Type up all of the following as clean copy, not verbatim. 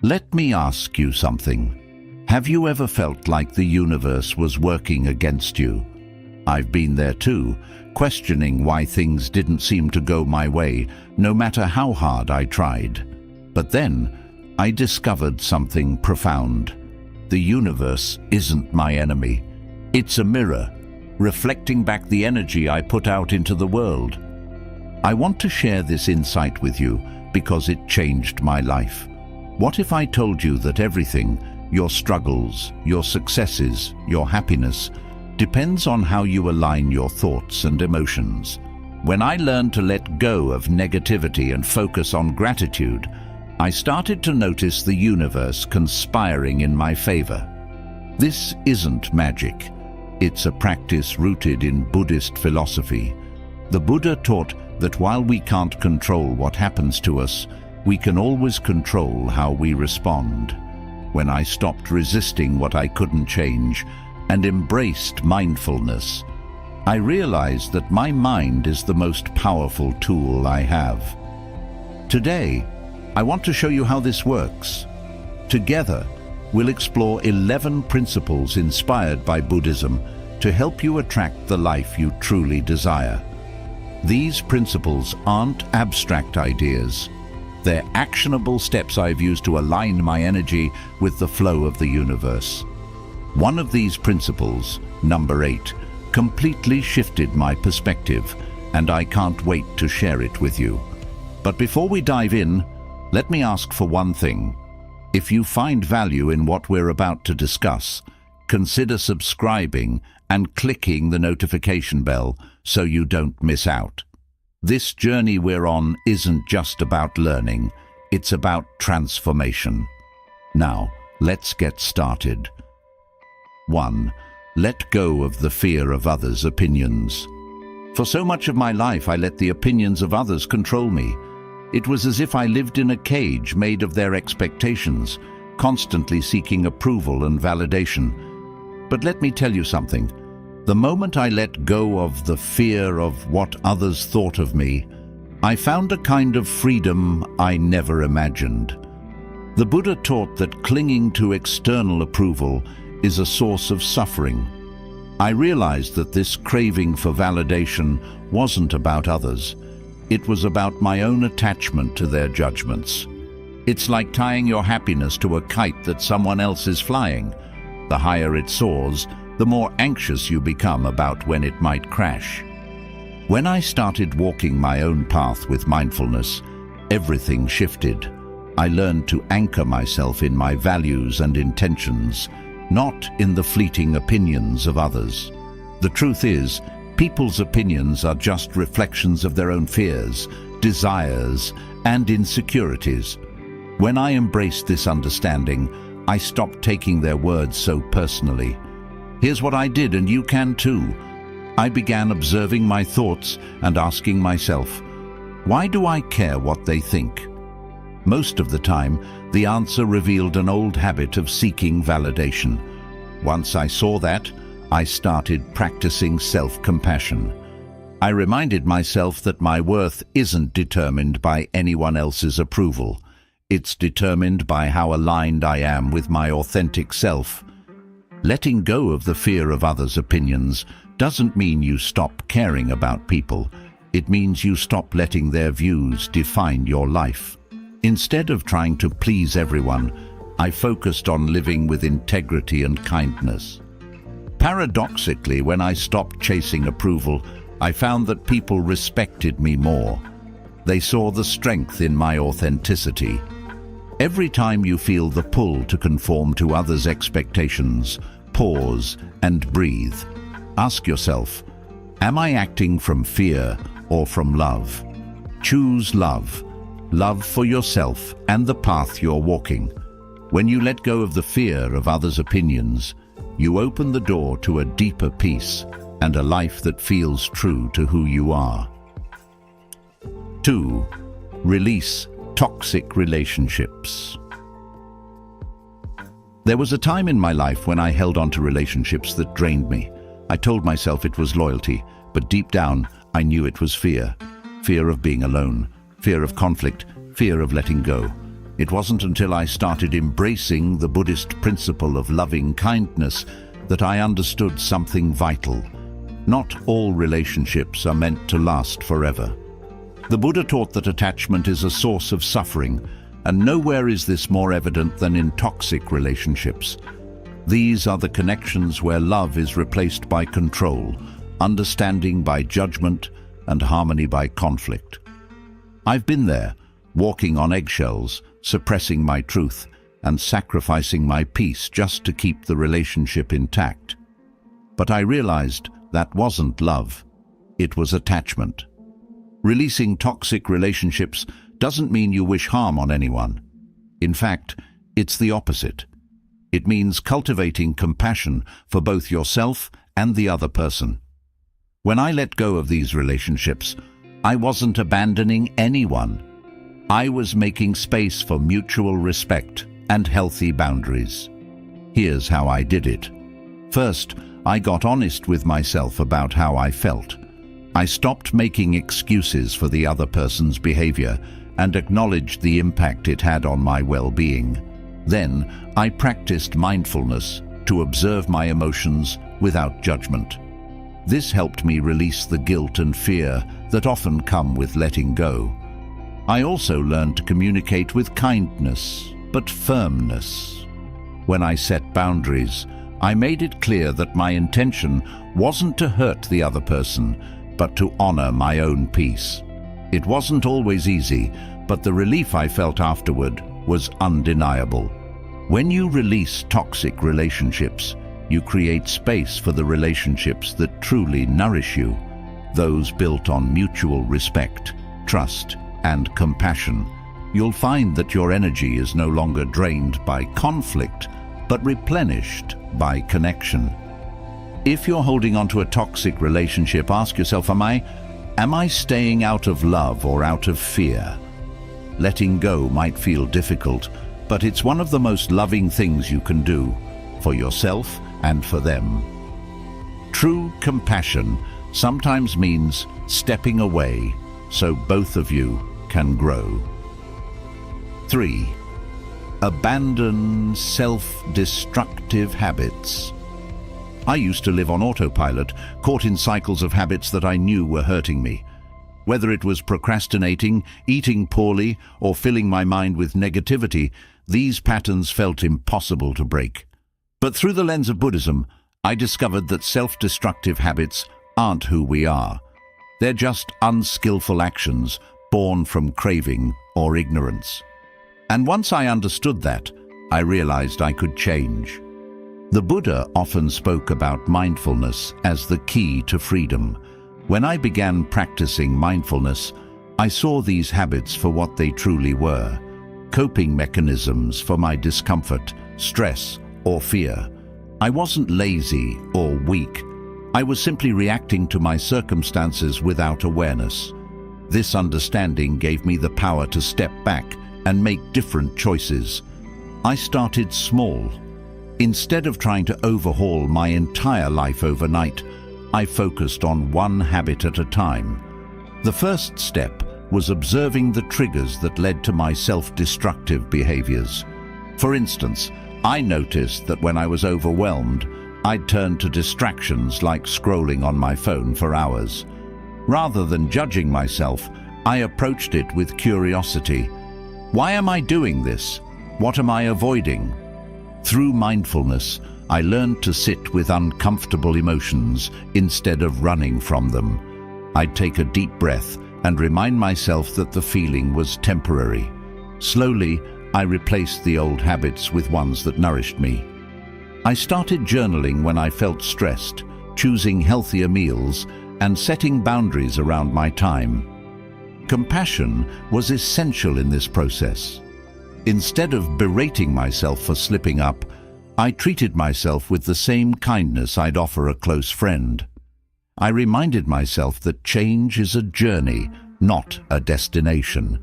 Let me ask you something. Have you ever felt like the universe was working against you? I've been there too, questioning why things didn't seem to go my way, no matter how hard I tried. But then, I discovered something profound. The universe isn't my enemy. It's a mirror, reflecting back the energy I put out into the world. I want to share this insight with you because it changed my life. What if I told you that everything, your struggles, your successes, your happiness, depends on how you align your thoughts and emotions? When I learned to let go of negativity and focus on gratitude, I started to notice the universe conspiring in my favor. This isn't magic. It's a practice rooted in Buddhist philosophy. The Buddha taught that while we can't control what happens to us, we can always control how we respond. When I stopped resisting what I couldn't change and embraced mindfulness, I realized that my mind is the most powerful tool I have. Today, I want to show you how this works. Together, we'll explore 11 principles inspired by Buddhism to help you attract the life you truly desire. These principles aren't abstract ideas. They're actionable steps I've used to align my energy with the flow of the universe. One of these principles, number 8, completely shifted my perspective, and I can't wait to share it with you. But before we dive in, let me ask for one thing. If you find value in what we're about to discuss, consider subscribing and clicking the notification bell so you don't miss out. This journey we're on isn't just about learning, it's about transformation. Now, let's get started. 1. Let go of the fear of others' opinions. For so much of my life, I let the opinions of others control me. It was as if I lived in a cage made of their expectations, constantly seeking approval and validation. But let me tell you something. The moment I let go of the fear of what others thought of me, I found a kind of freedom I never imagined. The Buddha taught that clinging to external approval is a source of suffering. I realized that this craving for validation wasn't about others. It was about my own attachment to their judgments. It's like tying your happiness to a kite that someone else is flying. The higher it soars, the more anxious you become about when it might crash. When I started walking my own path with mindfulness, everything shifted. I learned to anchor myself in my values and intentions, not in the fleeting opinions of others. The truth is, people's opinions are just reflections of their own fears, desires, and insecurities. When I embraced this understanding, I stopped taking their words so personally. Here's what I did, and you can too. I began observing my thoughts and asking myself, why do I care what they think? Most of the time, the answer revealed an old habit of seeking validation. Once I saw that, I started practicing self-compassion. I reminded myself that my worth isn't determined by anyone else's approval. It's determined by how aligned I am with my authentic self. Letting go of the fear of others' opinions doesn't mean you stop caring about people. It means you stop letting their views define your life. Instead of trying to please everyone, I focused on living with integrity and kindness. Paradoxically, when I stopped chasing approval, I found that people respected me more. They saw the strength in my authenticity. Every time you feel the pull to conform to others' expectations, pause and breathe. Ask yourself, am I acting from fear or from love? Choose love. Love for yourself and the path you're walking. When you let go of the fear of others' opinions, you open the door to a deeper peace and a life that feels true to who you are. 2. Release toxic relationships. There was a time in my life when I held on to relationships that drained me. I told myself it was loyalty, but deep down, I knew it was fear. Fear of being alone, fear of conflict, fear of letting go. It wasn't until I started embracing the Buddhist principle of loving kindness that I understood something vital. Not all relationships are meant to last forever. The Buddha taught that attachment is a source of suffering, and nowhere is this more evident than in toxic relationships. These are the connections where love is replaced by control, understanding by judgment, and harmony by conflict. I've been there, walking on eggshells, suppressing my truth, and sacrificing my peace just to keep the relationship intact. But I realized that wasn't love. It was attachment. Releasing toxic relationships doesn't mean you wish harm on anyone. In fact, it's the opposite. It means cultivating compassion for both yourself and the other person. When I let go of these relationships, I wasn't abandoning anyone. I was making space for mutual respect and healthy boundaries. Here's how I did it. First, I got honest with myself about how I felt. I stopped making excuses for the other person's behavior and acknowledged the impact it had on my well-being. Then, I practiced mindfulness to observe my emotions without judgment. This helped me release the guilt and fear that often come with letting go. I also learned to communicate with kindness, but firmness. When I set boundaries, I made it clear that my intention wasn't to hurt the other person, but to honor my own peace. It wasn't always easy, but the relief I felt afterward was undeniable. When you release toxic relationships, you create space for the relationships that truly nourish you, those built on mutual respect, trust, and compassion. You'll find that your energy is no longer drained by conflict, but replenished by connection. If you're holding on to a toxic relationship, ask yourself, am I staying out of love or out of fear? Letting go might feel difficult, but it's one of the most loving things you can do for yourself and for them. True compassion sometimes means stepping away so both of you can grow. 3. Abandon self-destructive habits. I used to live on autopilot, caught in cycles of habits that I knew were hurting me. Whether it was procrastinating, eating poorly, or filling my mind with negativity, these patterns felt impossible to break. But through the lens of Buddhism, I discovered that self-destructive habits aren't who we are. They're just unskillful actions born from craving or ignorance. And once I understood that, I realized I could change. The Buddha often spoke about mindfulness as the key to freedom. When I began practicing mindfulness, I saw these habits for what they truly were: coping mechanisms for my discomfort, stress, or fear. I wasn't lazy or weak. I was simply reacting to my circumstances without awareness. This understanding gave me the power to step back and make different choices. I started small. Instead of trying to overhaul my entire life overnight, I focused on one habit at a time. The first step was observing the triggers that led to my self-destructive behaviors. For instance, I noticed that when I was overwhelmed, I'd turn to distractions like scrolling on my phone for hours. Rather than judging myself, I approached it with curiosity. Why am I doing this? What am I avoiding? Through mindfulness, I learned to sit with uncomfortable emotions instead of running from them. I'd take a deep breath and remind myself that the feeling was temporary. Slowly, I replaced the old habits with ones that nourished me. I started journaling when I felt stressed, choosing healthier meals, and setting boundaries around my time. Compassion was essential in this process. Instead of berating myself for slipping up, I treated myself with the same kindness I'd offer a close friend. I reminded myself that change is a journey, not a destination.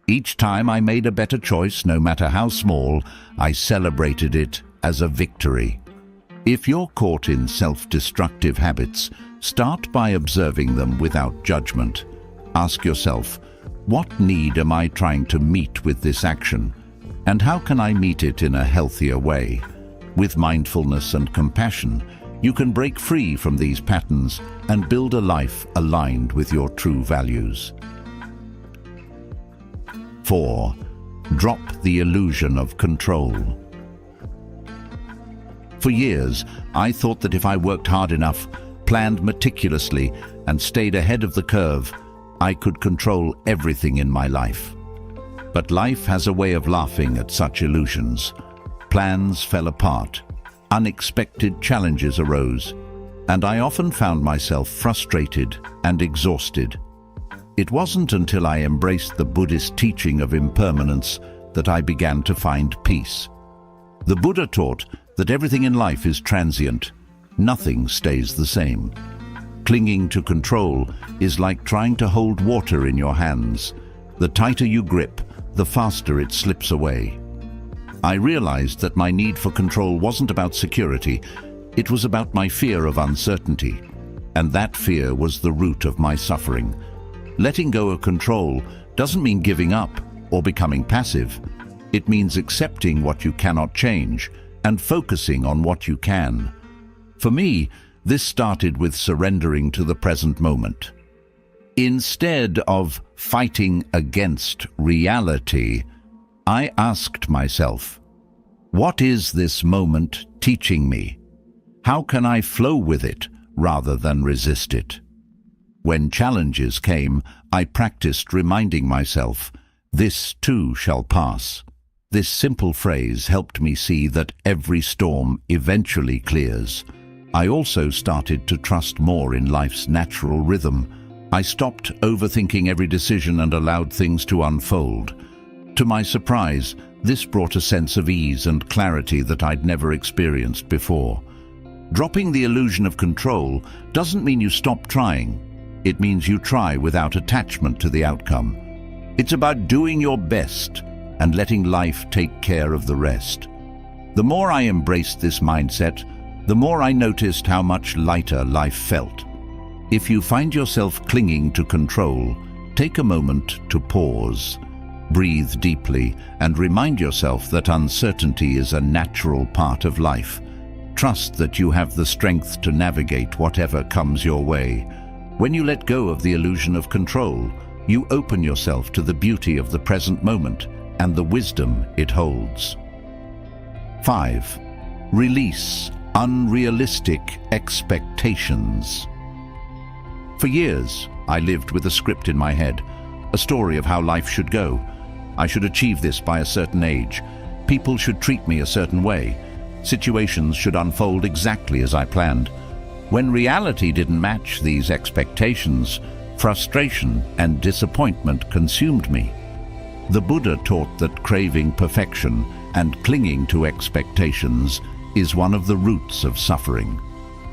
Each time I made a better choice, no matter how small, I celebrated it as a victory. If you're caught in self-destructive habits, start by observing them without judgment. Ask yourself, what need am I trying to meet with this action? And how can I meet it in a healthier way? With mindfulness and compassion, you can break free from these patterns and build a life aligned with your true values. 4. Drop the illusion of control. For years, I thought that if I worked hard enough, planned meticulously, and stayed ahead of the curve, I could control everything in my life. But life has a way of laughing at such illusions. Plans fell apart, unexpected challenges arose, and I often found myself frustrated and exhausted. It wasn't until I embraced the Buddhist teaching of impermanence that I began to find peace. The Buddha taught that everything in life is transient. Nothing stays the same. Clinging to control is like trying to hold water in your hands. The tighter you grip, the faster it slips away. I realized that my need for control wasn't about security, it was about my fear of uncertainty. And that fear was the root of my suffering. Letting go of control doesn't mean giving up or becoming passive. It means accepting what you cannot change and focusing on what you can. For me, this started with surrendering to the present moment. Instead of fighting against reality, I asked myself, what is this moment teaching me? How can I flow with it rather than resist it? When challenges came, I practiced reminding myself, this too shall pass. This simple phrase helped me see that every storm eventually clears. I also started to trust more in life's natural rhythm. I stopped overthinking every decision and allowed things to unfold. To my surprise, this brought a sense of ease and clarity that I'd never experienced before. Dropping the illusion of control doesn't mean you stop trying. It means you try without attachment to the outcome. It's about doing your best and letting life take care of the rest. The more I embraced this mindset, the more I noticed how much lighter life felt. If you find yourself clinging to control, take a moment to pause. Breathe deeply and remind yourself that uncertainty is a natural part of life. Trust that you have the strength to navigate whatever comes your way. When you let go of the illusion of control, you open yourself to the beauty of the present moment and the wisdom it holds. 5. Release unrealistic expectations. For years, I lived with a script in my head, a story of how life should go. I should achieve this by a certain age. People should treat me a certain way. Situations should unfold exactly as I planned. When reality didn't match these expectations, frustration and disappointment consumed me. The Buddha taught that craving perfection and clinging to expectations is one of the roots of suffering.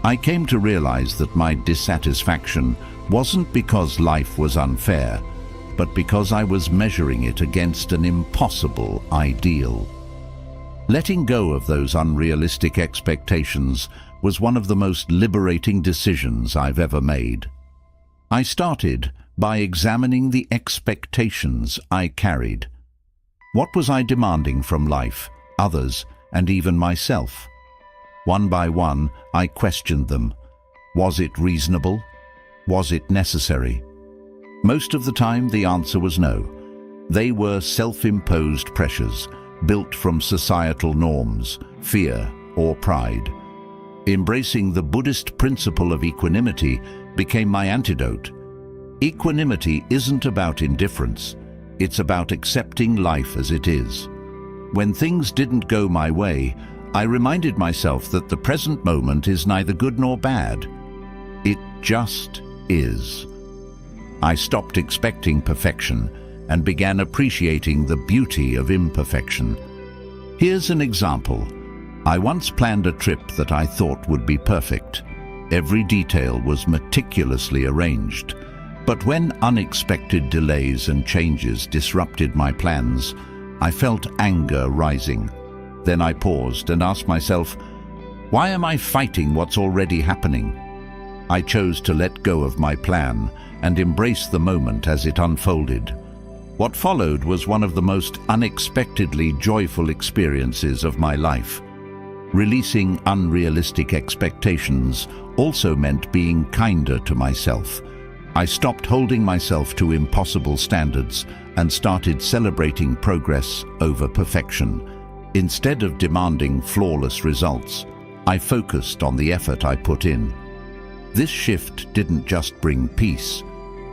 I came to realize that my dissatisfaction wasn't because life was unfair, but because I was measuring it against an impossible ideal. Letting go of those unrealistic expectations was one of the most liberating decisions I've ever made. I started by examining the expectations I carried. What was I demanding from life, others, and even myself? One by one, I questioned them. Was it reasonable? Was it necessary? Most of the time, the answer was no. They were self-imposed pressures, built from societal norms, fear, or pride. Embracing the Buddhist principle of equanimity became my antidote. Equanimity isn't about indifference. It's about accepting life as it is. When things didn't go my way, I reminded myself that the present moment is neither good nor bad. It just is. I stopped expecting perfection and began appreciating the beauty of imperfection. Here's an example. I once planned a trip that I thought would be perfect. Every detail was meticulously arranged. But when unexpected delays and changes disrupted my plans, I felt anger rising. Then I paused and asked myself, why am I fighting what's already happening? I chose to let go of my plan and embrace the moment as it unfolded. What followed was one of the most unexpectedly joyful experiences of my life. Releasing unrealistic expectations also meant being kinder to myself. I stopped holding myself to impossible standards and started celebrating progress over perfection. Instead of demanding flawless results, I focused on the effort I put in. This shift didn't just bring peace,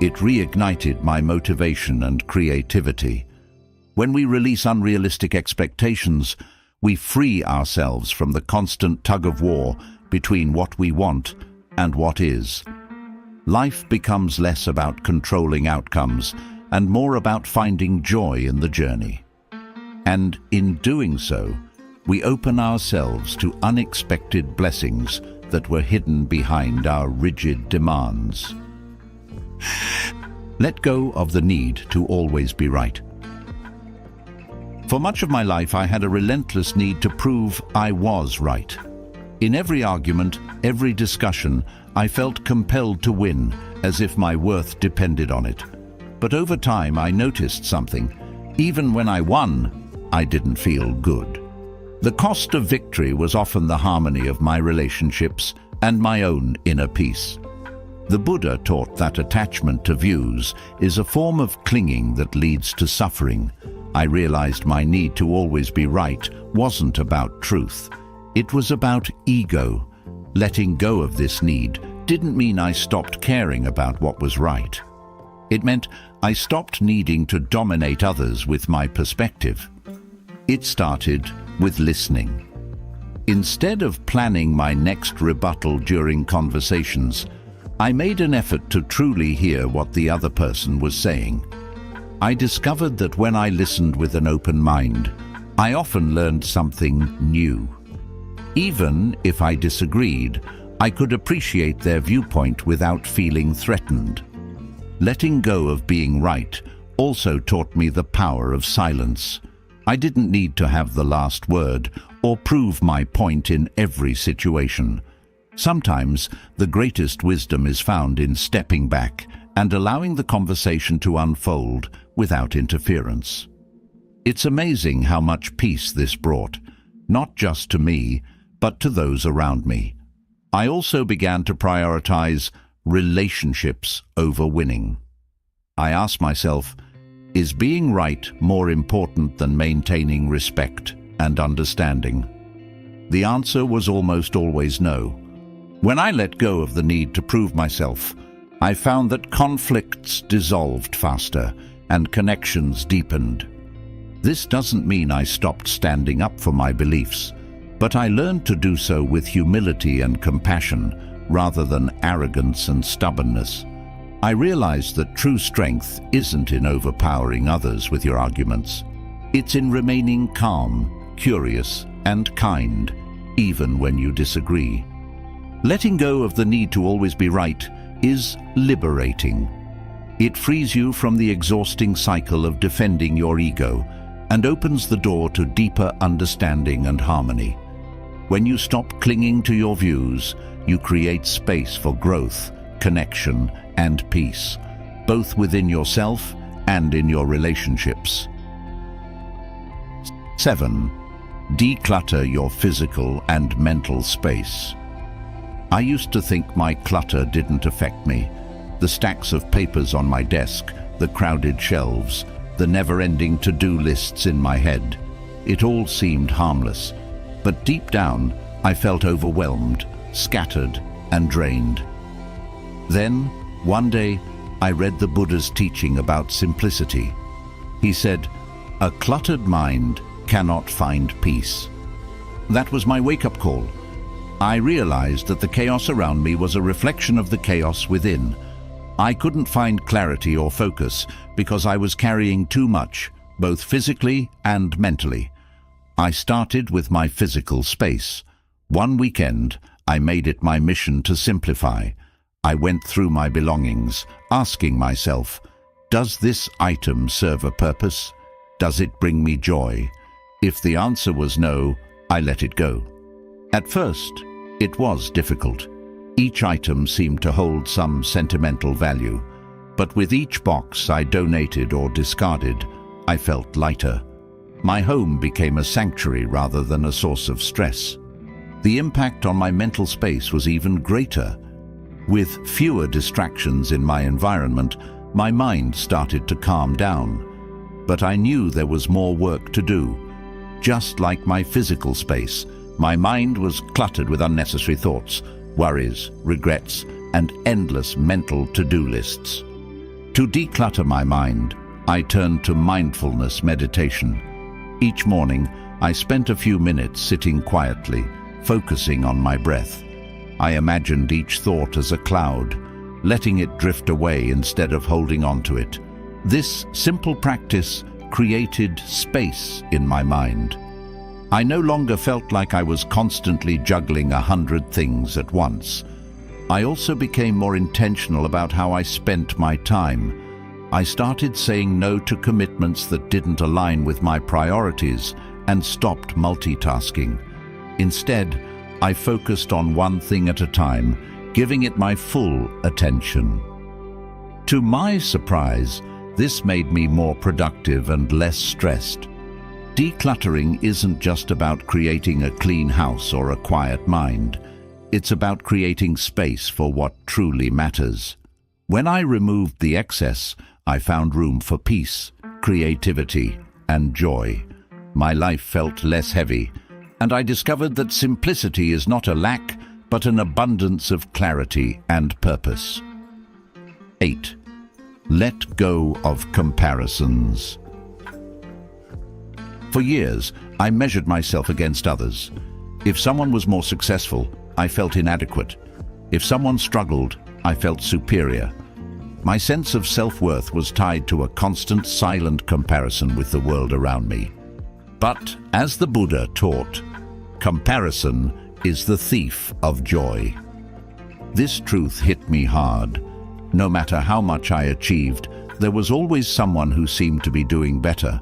it reignited my motivation and creativity. When we release unrealistic expectations, we free ourselves from the constant tug-of-war between what we want and what is. Life becomes less about controlling outcomes and more about finding joy in the journey. And in doing so, we open ourselves to unexpected blessings that were hidden behind our rigid demands. Let go of the need to always be right. For much of my life, I had a relentless need to prove I was right. In every argument, every discussion, I felt compelled to win, as if my worth depended on it. But over time, I noticed something. Even when I won, I didn't feel good. The cost of victory was often the harmony of my relationships and my own inner peace. The Buddha taught that attachment to views is a form of clinging that leads to suffering. I realized my need to always be right wasn't about truth. It was about ego. Letting go of this need didn't mean I stopped caring about what was right. It meant I stopped needing to dominate others with my perspective. It started with listening. Instead of planning my next rebuttal during conversations, I made an effort to truly hear what the other person was saying. I discovered that when I listened with an open mind, I often learned something new. Even if I disagreed, I could appreciate their viewpoint without feeling threatened. Letting go of being right also taught me the power of silence. I didn't need to have the last word or prove my point in every situation. Sometimes the greatest wisdom is found in stepping back and allowing the conversation to unfold without interference. It's amazing how much peace this brought, not just to me, but to those around me. I also began to prioritize relationships over winning. I asked myself, is being right more important than maintaining respect and understanding? The answer was almost always no. When I let go of the need to prove myself, I found that conflicts dissolved faster and connections deepened. This doesn't mean I stopped standing up for my beliefs, but I learned to do so with humility and compassion rather than arrogance and stubbornness. I realized that true strength isn't in overpowering others with your arguments. It's in remaining calm, curious, and kind, even when you disagree. Letting go of the need to always be right is liberating. It frees you from the exhausting cycle of defending your ego and opens the door to deeper understanding and harmony. When you stop clinging to your views, you create space for growth, connection, and peace, both within yourself and in your relationships. 7. Declutter your physical and mental space. I used to think my clutter didn't affect me. The stacks of papers on my desk, the crowded shelves, the never-ending to-do lists in my head. It all seemed harmless, but deep down I felt overwhelmed, scattered, and drained. Then, one day, I read the Buddha's teaching about simplicity. He said, "A cluttered mind cannot find peace." That was my wake-up call. I realized that the chaos around me was a reflection of the chaos within. I couldn't find clarity or focus because I was carrying too much, both physically and mentally. I started with my physical space. One weekend, I made it my mission to simplify. I went through my belongings, asking myself, does this item serve a purpose? Does it bring me joy? If the answer was no, I let it go. At first, it was difficult. Each item seemed to hold some sentimental value. But with each box I donated or discarded, I felt lighter. My home became a sanctuary rather than a source of stress. The impact on my mental space was even greater. With fewer distractions in my environment, my mind started to calm down. But I knew there was more work to do. Just like my physical space, my mind was cluttered with unnecessary thoughts, worries, regrets, and endless mental to-do lists. To declutter my mind, I turned to mindfulness meditation. Each morning, I spent a few minutes sitting quietly, focusing on my breath. I imagined each thought as a cloud, letting it drift away instead of holding on to it. This simple practice created space in my mind. I no longer felt like I was constantly juggling 100 things at once. I also became more intentional about how I spent my time. I started saying no to commitments that didn't align with my priorities and stopped multitasking. Instead, I focused on one thing at a time, giving it my full attention. To my surprise, this made me more productive and less stressed. Decluttering isn't just about creating a clean house or a quiet mind. It's about creating space for what truly matters. When I removed the excess, I found room for peace, creativity, and joy. My life felt less heavy, and I discovered that simplicity is not a lack, but an abundance of clarity and purpose. 8. Let go of comparisons. For years, I measured myself against others. If someone was more successful, I felt inadequate. If someone struggled, I felt superior. My sense of self-worth was tied to a constant, silent comparison with the world around me. But, as the Buddha taught, comparison is the thief of joy. This truth hit me hard. No matter how much I achieved, there was always someone who seemed to be doing better.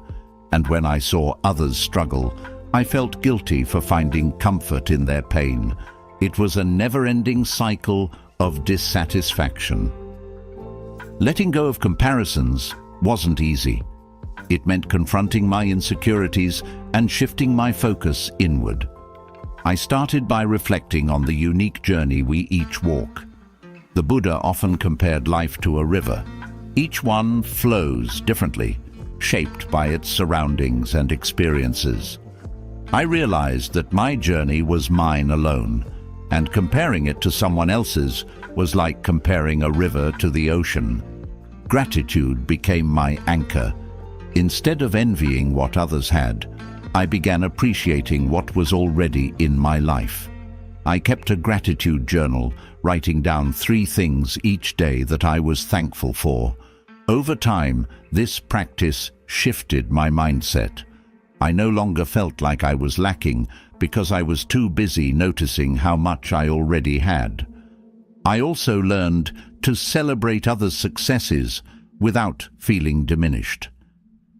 And when I saw others struggle, I felt guilty for finding comfort in their pain. It was a never-ending cycle of dissatisfaction. Letting go of comparisons wasn't easy. It meant confronting my insecurities and shifting my focus inward. I started by reflecting on the unique journey we each walk. The Buddha often compared life to a river. Each one flows differently, shaped by its surroundings and experiences. I realized that my journey was mine alone, and comparing it to someone else's was like comparing a river to the ocean. Gratitude became my anchor. Instead of envying what others had, I began appreciating what was already in my life. I kept a gratitude journal, writing down 3 things each day that I was thankful for. Over time, this practice shifted my mindset. I no longer felt like I was lacking because I was too busy noticing how much I already had. I also learned to celebrate others' successes without feeling diminished.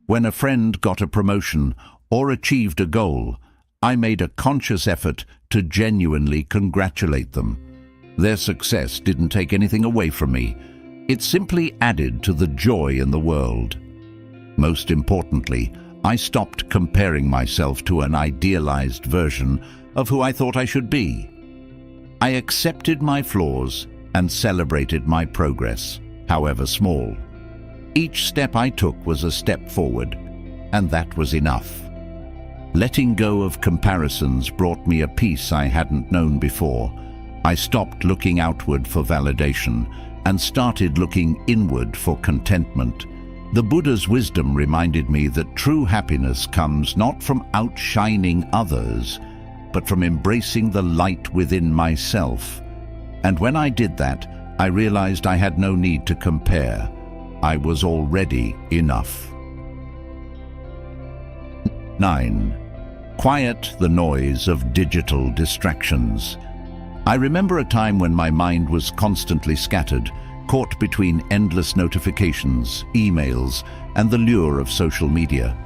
When a friend got a promotion or achieved a goal, I made a conscious effort to genuinely congratulate them. Their success didn't take anything away from me. It simply added to the joy in the world. Most importantly, I stopped comparing myself to an idealized version of who I thought I should be. I accepted my flaws and celebrated my progress, however small. Each step I took was a step forward, and that was enough. Letting go of comparisons brought me a peace I hadn't known before. I stopped looking outward for validation and started looking inward for contentment. The Buddha's wisdom reminded me that true happiness comes not from outshining others, but from embracing the light within myself. And when I did that, I realized I had no need to compare. I was already enough. 9. Quiet the noise of digital distractions. I remember a time when my mind was constantly scattered, caught between endless notifications, emails, and the lure of social media.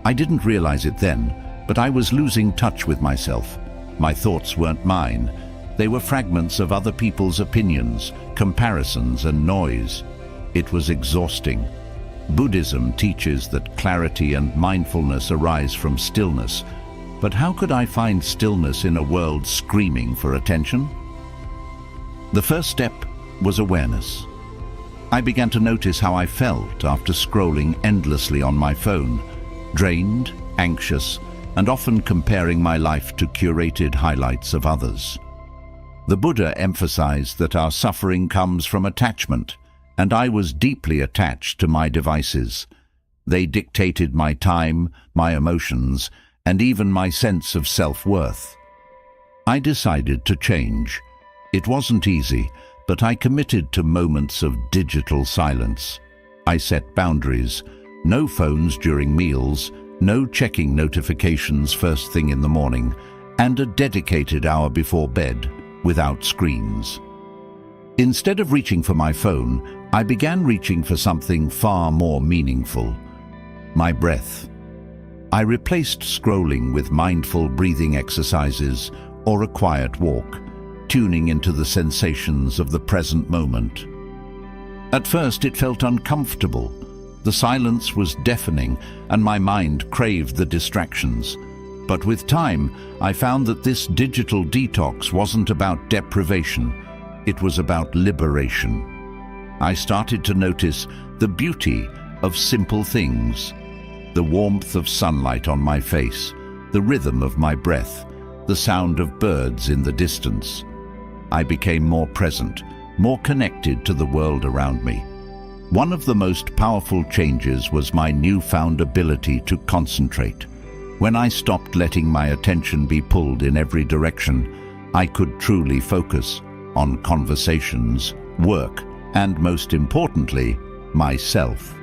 I didn't realize it then, but I was losing touch with myself. My thoughts weren't mine. They were fragments of other people's opinions, comparisons, and noise. It was exhausting. Buddhism teaches that clarity and mindfulness arise from stillness, but how could I find stillness in a world screaming for attention? The first step was awareness. I began to notice how I felt after scrolling endlessly on my phone, drained, anxious, and often comparing my life to curated highlights of others. The Buddha emphasized that our suffering comes from attachment, and I was deeply attached to my devices. They dictated my time, my emotions, and even my sense of self-worth. I decided to change. It wasn't easy, but I committed to moments of digital silence. I set boundaries: no phones during meals, no checking notifications first thing in the morning, and a dedicated hour before bed, without screens. Instead of reaching for my phone, I began reaching for something far more meaningful: my breath. I replaced scrolling with mindful breathing exercises or a quiet walk, tuning into the sensations of the present moment. At first it felt uncomfortable. The silence was deafening and my mind craved the distractions. But with time, I found that this digital detox wasn't about deprivation, it was about liberation. I started to notice the beauty of simple things: the warmth of sunlight on my face, the rhythm of my breath, the sound of birds in the distance. I became more present, more connected to the world around me. One of the most powerful changes was my newfound ability to concentrate. When I stopped letting my attention be pulled in every direction, I could truly focus on conversations, work, and most importantly, myself.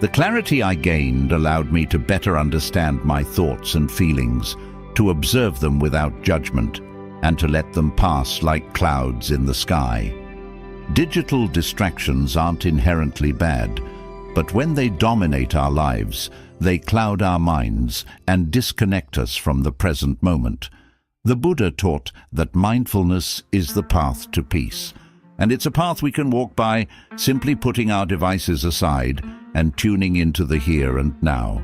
The clarity I gained allowed me to better understand my thoughts and feelings, to observe them without judgment, and to let them pass like clouds in the sky. Digital distractions aren't inherently bad, but when they dominate our lives, they cloud our minds and disconnect us from the present moment. The Buddha taught that mindfulness is the path to peace, and it's a path we can walk by simply putting our devices aside and tuning into the here and now.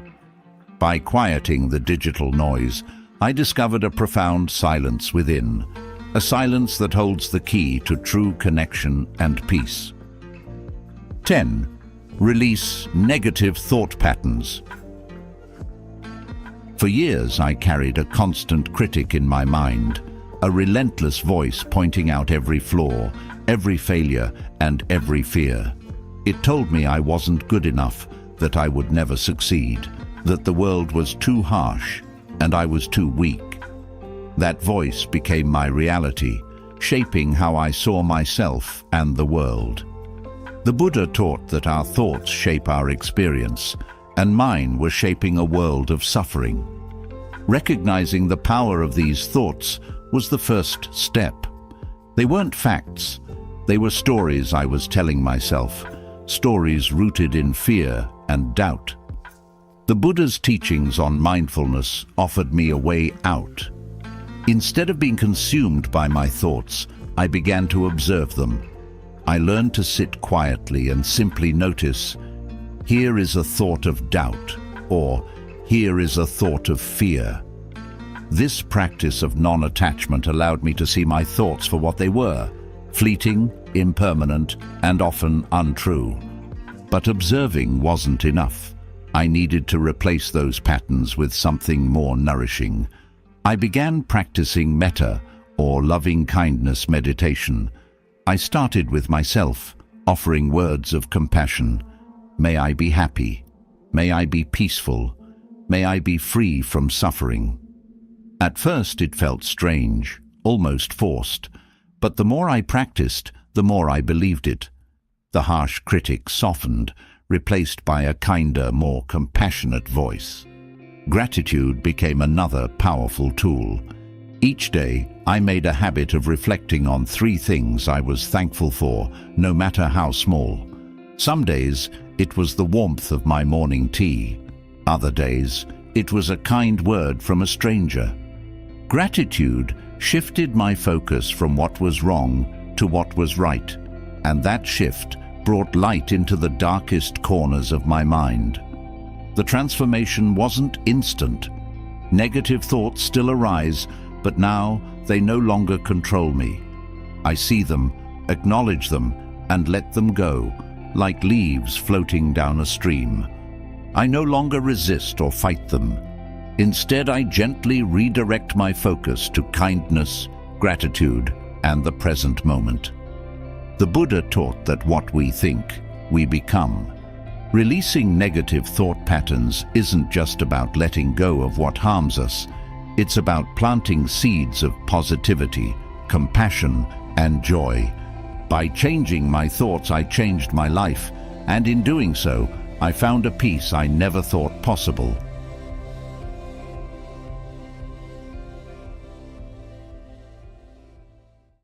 By quieting the digital noise, I discovered a profound silence within, a silence that holds the key to true connection and peace. 10. Release negative thought patterns. For years, I carried a constant critic in my mind, a relentless voice pointing out every flaw, every failure, and every fear. It told me I wasn't good enough, that I would never succeed, that the world was too harsh, and I was too weak. That voice became my reality, shaping how I saw myself and the world. The Buddha taught that our thoughts shape our experience, and mine were shaping a world of suffering. Recognizing the power of these thoughts was the first step. They weren't facts, they were stories I was telling myself, stories rooted in fear and doubt. The Buddha's teachings on mindfulness offered me a way out. Instead of being consumed by my thoughts, I began to observe them. I learned to sit quietly and simply notice, here is a thought of doubt, or here is a thought of fear. This practice of non-attachment allowed me to see my thoughts for what they were: fleeting, impermanent, and often untrue. But observing wasn't enough. I needed to replace those patterns with something more nourishing. I began practicing metta, or loving-kindness meditation. I started with myself, offering words of compassion. May I be happy. May I be peaceful. May I be free from suffering. At first it felt strange, almost forced, but the more I practiced, the more I believed it. The harsh critic softened, replaced by a kinder, more compassionate voice. Gratitude became another powerful tool. Each day, I made a habit of reflecting on 3 things I was thankful for, no matter how small. Some days, it was the warmth of my morning tea. Other days, it was a kind word from a stranger. Gratitude shifted my focus from what was wrong to what was right, and that shift brought light into the darkest corners of my mind. The transformation wasn't instant. Negative thoughts still arise, but now they no longer control me. I see them, acknowledge them, and let them go, like leaves floating down a stream. I no longer resist or fight them. Instead, I gently redirect my focus to kindness, gratitude, and the present moment. The Buddha taught that what we think, we become. Releasing negative thought patterns isn't just about letting go of what harms us. It's about planting seeds of positivity, compassion, and joy. By changing my thoughts, I changed my life, and in doing so, I found a peace I never thought possible.